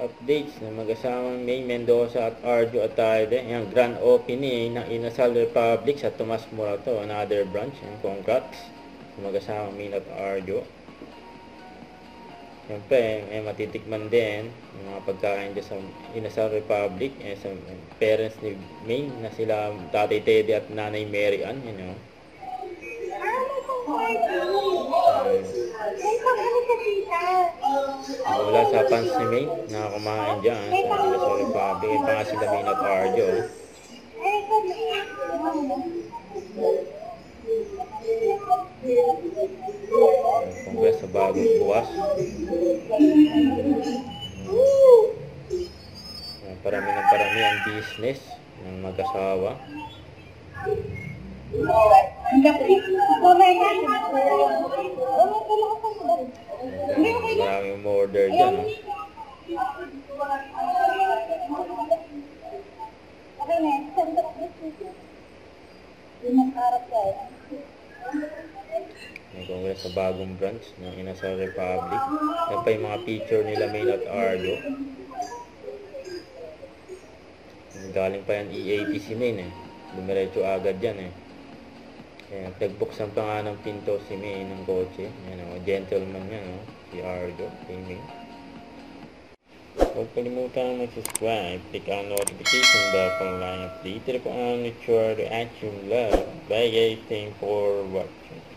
updates na mag-asamang May Mendoza at Arjo Atayde. Ayan, grand opening ng Inasal Republic sa Tomas Morato, another branch. Ayan, congrats sa mag-asamang May at Arjo. Siyempre, matitikman din yung mga pagkain dyan sa Inasal Republic, sa parents ni May na sila Tatay Teddy at Nanay Mary Ann, you know. Wala sa pants ni May na kumain dyan sa Inasal Republic. Pa nga sila May at Arjo. Congress sa bagong bukas. Parami ang business ng mag-asawa. Maraming order dyan, no? May congress sa bagong branch ng Inasal Republic. Yan pa yung mga picture nila May at Arjo. Galing pa yan EAP si May, dumiretso agad yan, Kaya nagbuksan pa nga ng pinto si May ng kotse. Yan, gentleman yan, si Arjo, si May. Huwag kalimutan mag-subscribe, click ang notification bell para lang update kung ano nature reaction love. Bye guys, thanks for watching.